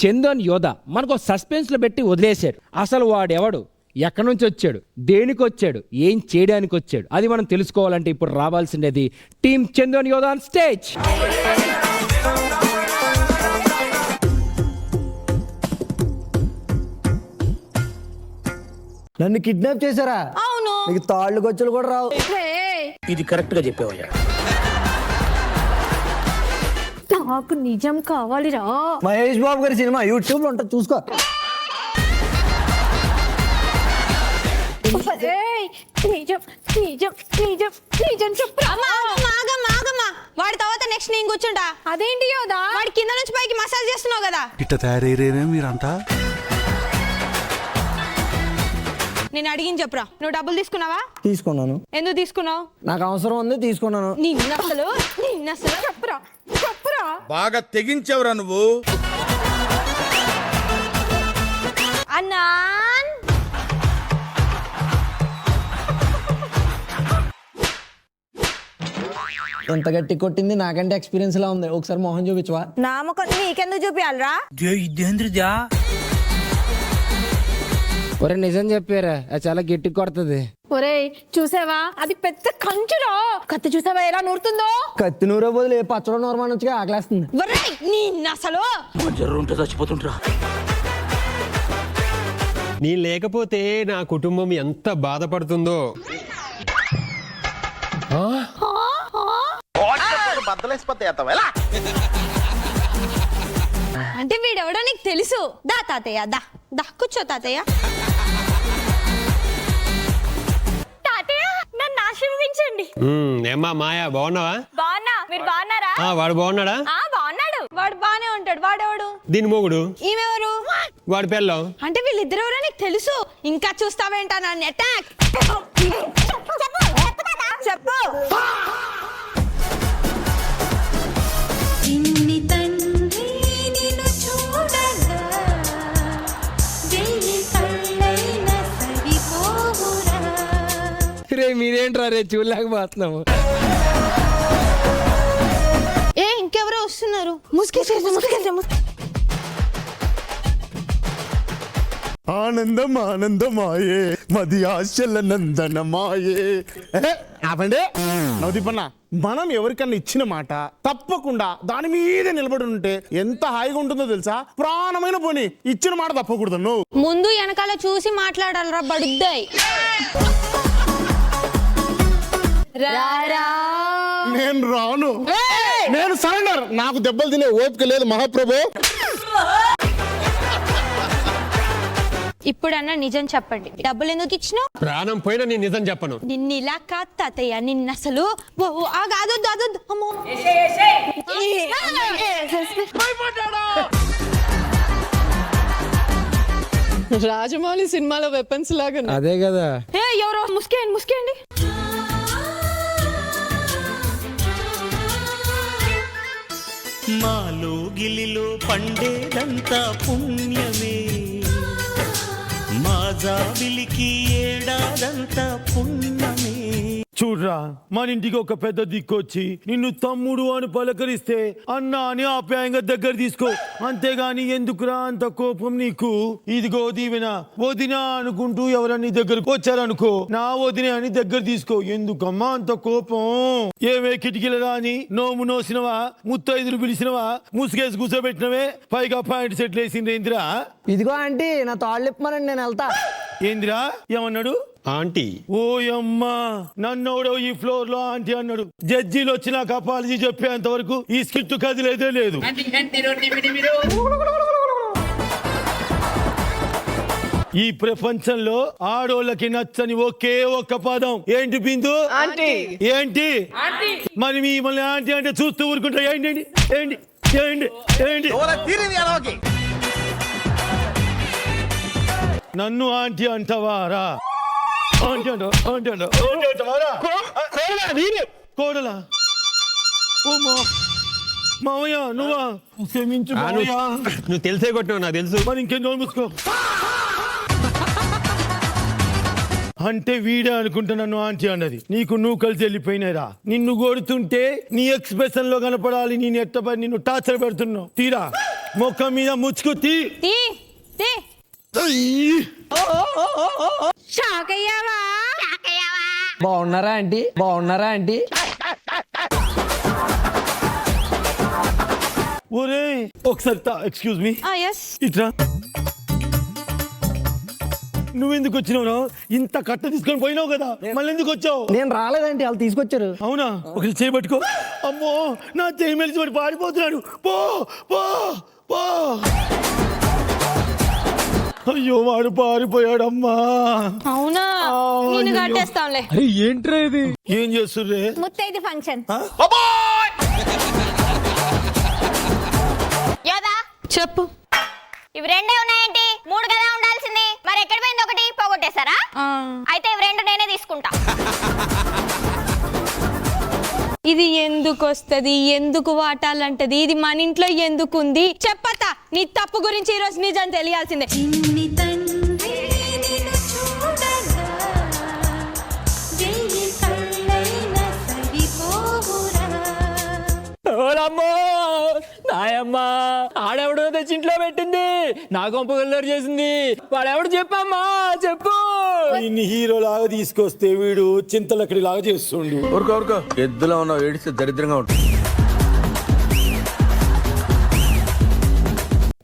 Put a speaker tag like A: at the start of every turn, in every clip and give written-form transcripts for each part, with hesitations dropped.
A: చందన్ యోధ మనకు సస్పెన్స్ లో పెట్టి వదిలేశాడు. అసలు వాడెవడు, ఎక్కడి నుంచి వచ్చాడు, దేనికి వచ్చాడు, ఏం చేయడానికి వచ్చాడు, అది మనం తెలుసుకోవాలంటే ఇప్పుడు రావాల్సిందేది టీమ్ చందన్ యోధ ఆన్ స్టేజ్.
B: నన్ను కిడ్నాప్ చేశారా?
C: అవును.
B: నీకు తాళ్ళు గొచ్చులు కూడా రావు.
D: ఇది కరెక్ట్ గా చెప్పేవయ్యా.
C: నాకు నిజం కావాలిరా.
B: మహేష్ బాబు గారి సినిమా యూట్యూబ్ లో ఉంటుంది, చూసుకో.
C: నిజం నిజం నిజం నిజం చెప్పురా.
E: వాడి తర్వాత నెక్స్ట్ నేను కూర్చుంటా.
C: అదేంటి యోదా?
E: వాడి కింద నుంచి పైకి మసాజ్ చేస్తున్నావు కదా.
F: ఇట్ట తయారయ్యేనే మీరంతా.
E: నేను అడిగింది చెప్పురా. నువ్వు డబ్బులు తీసుకున్నావా?
B: తీసుకున్నాను.
E: ఎందుకు తీసుకున్నావు?
B: నాకు అవసరం ఉంది, తీసుకున్నాను.
E: నిన్నసలు
C: చెప్పురా చెప్పురా.
G: బాగా తెగించావురా నువ్వు.
E: అన్నా
B: ఎంత గట్టి కొట్టింది, నాకంటే ఎక్స్పీరియన్స్ లా ఉంది. ఒకసారి మొహం చూపించవా?
E: నా ముఖం నీకెందుకు చూపియాలరా?
D: ఇదేంద్రజా
A: ఒరే నిజం చెప్పారా, అది చాలా గట్టి కొడుతుంది.
C: ఒరేయ్ చూసావా, అది పెద్ద కంచులో కత్తి చూసావా ఎలా నూరుతుందో?
B: కత్తి నూరే బదులు ఏ పచ్చడి నూరమానొచ్చుగా, ఆకలేస్తుంది.
E: నిన్నసలు
D: జర్రుంటే చచ్చిపోతుంటరా.
H: నీ లేకపోతే నా కుటుంబం ఎంత బాధపడుతుందో.
E: అంటే వీడెవడో నీకు తెలుసు. దా తాతయ్య, దా దా కూర్చో తాతయ్య.
C: తాతయ్య నన్ను ఆశీర్వదించండి.
H: ఏమ్మా మాయా, బాగున్నావా?
C: బాగున్నా, మీరు బాగున్నారా?
H: వాడు బాగున్నాడా?
C: బాగున్నాడు.
E: వాడు బానే ఉంటాడు. వాడెవడు?
H: దీని మొగుడు.
E: ఈమెవరు?
H: వాడి పెళ్ళం.
E: అంటే వీళ్ళిద్దరు ఎవరో నీకు తెలుసు. ఇంకా చూస్తావేంటా నన్ను? అటాక్ చెప్పు.
A: రే మీరేంట్రా రే చూడలేకపోతున్నాము.
E: ఇంకెవరో వస్తున్నారు. ముసుకేసేసి
F: ఆనందం ఆనందమాయే మది ఆశల నందనమాయే. ఆపండి నవదీపన్న, మనం ఎవరికన్నా ఇచ్చిన మాట తప్పకుండా దాని మీద నిలబడి ఉంటే ఎంత హాయిగా ఉంటుందో తెలుసా? ప్రాణమైన పోనీ ఇచ్చిన మాట తప్పకూడదు. నువ్వు
E: ముందు వెనకాల చూసి మాట్లాడాలరా బడుద్దాయి.
F: నేను రాను, నేను సరెండర్. నాకు దెబ్బలు తినే ఓపిక లేదు మహాప్రభు.
E: ఇప్పుడన్నా నిజం చెప్పండి, డబ్బులు ఎందుకు ఇచ్చినావు?
H: ప్రాణం పోయినా నేను నిజం చెప్పను.
E: నిన్ను ఇలా కాదు తాతయ్య, నిన్న అసలు అదొద్దు. అమ్మో
I: రాజమౌళి సినిమాలో వెపన్స్ లాగా.
A: అదే కదా.
E: ఎవరో ముసుకేయండి.
J: మాలో గిలిలో పండేదంతా పుణ్యమే, మా జాబిలికి ఏడాదంతా పుణ్యమే.
K: చూడ్రా, మన ఇంటికి ఒక పెద్ద దిక్కొచ్చి నిన్ను తమ్ముడు అని పలకరిస్తే అన్నా అని ఆప్యాయంగా దగ్గర తీసుకో. అంతేగాని ఎందుకురా అంత కోపం నీకు? ఇదిగో దీవెన, వదినా అనుకుంటూ ఎవరన్నా దగ్గరకు వచ్చారనుకో, నా వదిన అని దగ్గర తీసుకో. ఎందుకమ్మా అంత కోపం? ఏమే కిటికీలరా అని నోము నోసినవా, ముత్తైదులు పిలిచినవా, ముసుగేసి కూర్చోబెట్టినవే, పైగా పాయింట్ సెట్లు వేసిండ్రా.
B: ఇదిగో ఆంటీ, నా తాళ్ళు ఇప్పమనండి, నేను వెళ్తా.
K: ఏందిరా ఏమన్నాడు?
H: ఆంటీ.
K: ఓయమ్మా, నన్నోడో ఈ ఫ్లోర్ లో ఆంటీ అన్నాడు. జడ్జీలు వచ్చి నాకు అపాలజీ చెప్పేంత వరకు ఈ స్కిట్ కదిలేదే లేదు. ఈ ప్రపంచంలో ఆడోళ్ళకి నచ్చని ఒకే ఒక్క పదం ఏంటి బిందు? ఏంటి? మరి మిమ్మల్ని ఆంటీ అంటే చూస్తూ ఊరుకుంటా. ఏంటి ఏంటి ఏంటి ఏంటి? నన్ను ఆంటీ అంటావారా? కోడలా? మావయ్య నువ్వా? క్షమించు మావయ్య.
H: నువ్వు తెలిసే కొట్టినావు, నాకు తెలుసు.
K: మరి ఇంకెన్నో మూసుకో. అంటే వీడే అనుకుంటా నన్ను ఆంటీ అన్నది. నీకు నువ్వు కలిసి వెళ్ళిపోయినారా? నిన్ను కొడుతుంటే నీ ఎక్స్ప్రెషన్ లో కనపడాలి. నేను ఎట్టబడి నిన్ను టార్చర్ పెడుతున్నావు. తీరా ముఖం మీద ముచ్చుకు తీ.
E: తీ తీ.
K: అయ్యి.
C: షాక్ అయ్యావా?
B: బాగున్నారా ఆంటీ? బాగున్నారా ఆంటీ?
K: ఒరే ఒకసారి ఎక్స్క్యూజ్ మీ,
E: ఎస్.
K: ఇట్రా. నువ్వెందుకు వచ్చినావు? ఇంత కట్ట తీసుకొని పోయినావు కదా, మళ్ళీ ఎందుకు వచ్చావు?
B: నేను రాలేదంటే వాళ్ళు తీసుకొచ్చారు.
K: అవునా? ఒకటి చేయి పట్టుకో. అమ్మో నా చేయి మెలిసి పడి పారిపోతున్నాడు. పో పో పో. అయ్యో వాడు పారిపోయాడమ్మా.
E: అవునా? నేను కట్టేస్తాంలే.
K: ఏం చేస్తుర్రే?
C: ముత్తైదు ఫంక్షన్.
E: యోదా చెప్పు. ఇవి రెండే ఉన్నాయేంటి? 3 కదా ఉండాల్సింది. మరి ఎక్కడ పోయింది? ఒకటి పోగొట్టేశారా? అయితే ఇవి 2 నేనే తీసుకుంటా. ఇది ఎందుకు వస్తుంది, ఎందుకు వాటాలంటది, ఇది మన ఇంట్లో ఎందుకుంది? చెప్పతా. నీ తప్పు గురించి ఈ రోజు నిజం తెలియాల్సిందే.
A: ఓలమ్మో నాయమ్మ, ఆడెవడో తెచ్చి ఇంట్లో పెట్టింది, నా కొంప గల్లరు చేసింది. వాడెవడు చెప్పమ్మా, చెప్పు.
K: ఇన్ని హీరో లాగా తీసుకొస్తే వీడు చింతలక్కడి లాగా చేస్తుండు.
G: ఊరుకో ఎద్దులో ఉన్నావు, ఏడిస్తే దరిద్రంగా ఉంటుంది.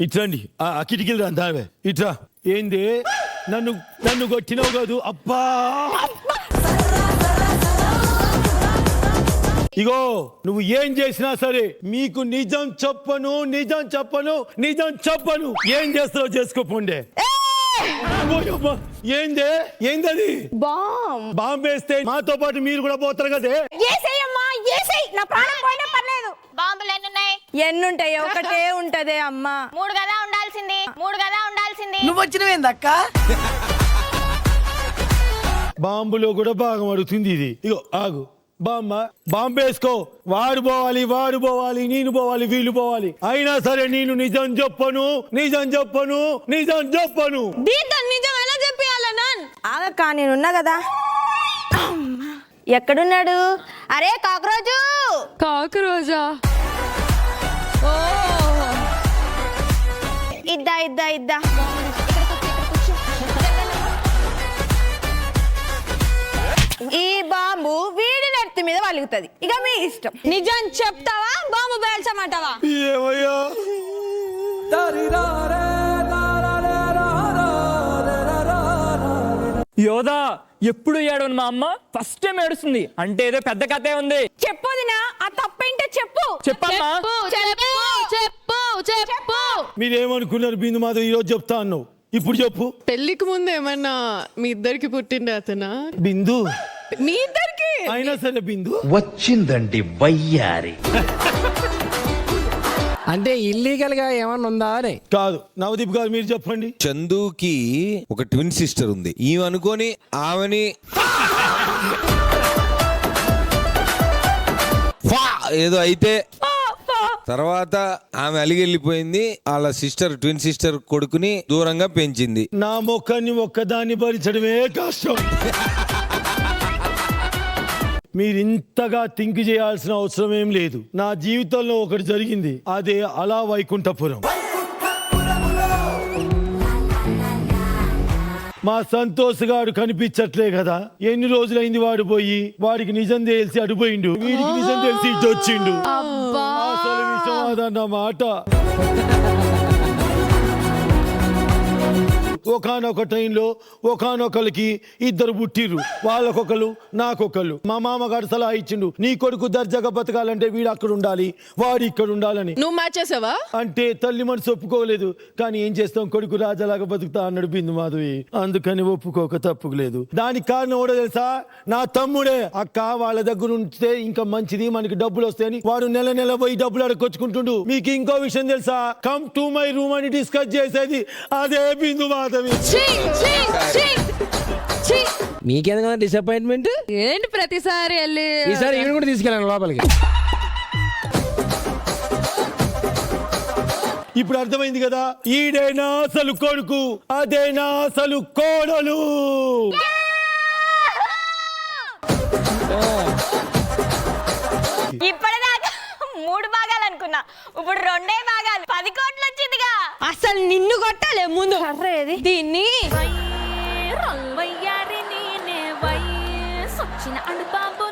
K: ఇట్రండి, ఆ కిటికీలు రా. దావే ఇట్రా. ఏంది నన్ను కొట్టినావు కాదు? అబ్బా ఇగో నువ్వు ఏం చేసినా సరే మీకు నిజం చెప్పను, నిజం చెప్పను, నిజం చెప్పను. ఏం చేస్తావో చేసుకోపోండే. ఏందది? బాంబు వేస్తే మాతో పాటు మీరు కూడా పోతారు కదే.
C: ఏసేయమ్మా ఏసేయ్, నా ప్రాణం పోయినా పర్లేదు.
E: బాంబులు ఎన్నున్నాయి?
C: ఎన్నుంటాయి? ఒకటే ఉంటదే అమ్మా.
E: 3 కదా ఉండాల్సింది. 3 కదా ఉండాల్సింది.
D: నువ్వు వచ్చినవేందక్క?
K: బాంబులో కూడా భాగం అడుగుతుంది ఇది. ఇగో ఆగు. బాంబు వేసుకో. వాడు పోవాలి, నేను పోవాలి, వీళ్ళు పోవాలి. అయినా సరే నేను నిజం చెప్పను, నిజం చెప్పను, నిజం చెప్పను.
E: దీంతో నిజం ఎలా చెప్పాలన్నా?
C: ఆగక్క, నేనున్నా కదా. ఎక్కడున్నాడు? అరే కాకరోజు.
I: కాకరోజా? ఓ
C: ఇద్దా. ఈ బాంబు వీడి నెత్తి మీద వలుగుతుంది. ఇక మీ ఇష్టం.
E: నిజం చెప్తావా, బాంబు పేల్చమంటావా?
K: ఏమయ్యా
A: యోదా, ఎప్పుడు ఏడవను మా అమ్మ, ఫస్ట్ టైం ఏడుస్తుంది అంటే ఏదో పెద్ద కథే ఉంది.
C: చెప్పొదినా, ఆ తప్పేంటో చెప్పు.
A: చెప్పమ్మా.
C: చెప్పు.
K: మీరేమనుకున్నారు? బిందు మాధవ్ ఈ రోజు చెప్తా అన్నావు, ఇప్పుడు చెప్పు.
I: పెళ్లికి ముందు ఏమన్నా మీ ఇద్దరికి పుట్టిండే అతనా?
K: బిందు
I: మీ ఇద్దరికి?
K: అయినా సరే బిందు
D: వచ్చిందండి వయ్యారి.
B: అంటే ఇల్లీగల్ గా ఏమన్నా ఉందా అని
K: కాదు. నవదీప్ గారు మీరు చెప్పండి.
L: చందుకి ఒక ట్విన్ సిస్టర్ ఉంది. ఈమె అనుకొని ఆమెని ఏదో అయితే తర్వాత ఆమె అలిగెళ్ళిపోయింది. వాళ్ళ సిస్టర్, ట్విన్ సిస్టర్ కొడుకుని దూరంగా పెంచింది.
K: నా మొక్కని ఒక్కదాన్ని భరించడమే కష్టం. మీరు ఇంతగా థింక్ చేయాల్సిన అవసరం ఏం లేదు. నా జీవితంలో ఒకటి జరిగింది, అదే అలా వైకుంఠపురం. మా సంతోష్ గాడు కనిపించట్లే కదా. ఎన్ని రోజులైంది వాడు పోయి. వాడికి నిజం తెలిసి అడిపోయిండు, వీడికి నిజం తెలిసి ఇటు వచ్చిండు. అసలు విషయం అదన్నమాట. ఒకనొక టైంలో ఒకనొకరికి 2 పుట్టిర్రు. వాళ్ళకొకరు, నాకొకరు. మా మామగారు సలహా ఇచ్చిండు, నీ కొడుకు దర్జాగా బతకాలంటే వీడు అక్కడ ఉండాలి, వాడు ఇక్కడ ఉండాలని.
I: నువ్వు మ్యాచ్ చేసావా?
K: అంటే తల్లి మనసు ఒప్పుకోలేదు. కానీ ఏం చేస్తాం, కొడుకు రాజాలాగా బతుకుతా అన్నాడు బిందు మాధవి. అందుకని ఒప్పుకోక తప్పులేదు. దానికి కారణం కూడా తెలుసా? నా తమ్ముడే. అక్క వాళ్ళ దగ్గర ఉంటే ఇంకా మంచిది, మనకి డబ్బులు వస్తాయని వాడు నెల పోయి డబ్బులు అడగొచ్చుకుంటుండు. మీకు ఇంకో విషయం తెలుసా? కమ్ టు మై రూమ్ అని డిస్కస్ చేసేది అదే బిందు మాధవి.
B: మీకేందుకు డిసప్పాయింట్మెంట్?
I: ఏంటి ప్రతిసారి వెళ్ళి
B: ఈసారి ఈయన కూడా తీసుకెళ్ళాను లోపలికి.
K: ఇప్పుడు అర్థమైంది కదా, ఈడేనా అసలు కొడుకు, అదేనా అసలు కోడలు.
E: ఇప్పటిదాకా 3 భాగాలు అనుకున్నా, ఇప్పుడు 2 భాగాలు 10 కోట్లు వచ్చిందిగా. అసలు నిన్ను కొట్టాలే ముందు.
C: అర్రేది
E: దీన్ని
C: వయ్యారి నేనే వయసొచ్చిన అడు బాబు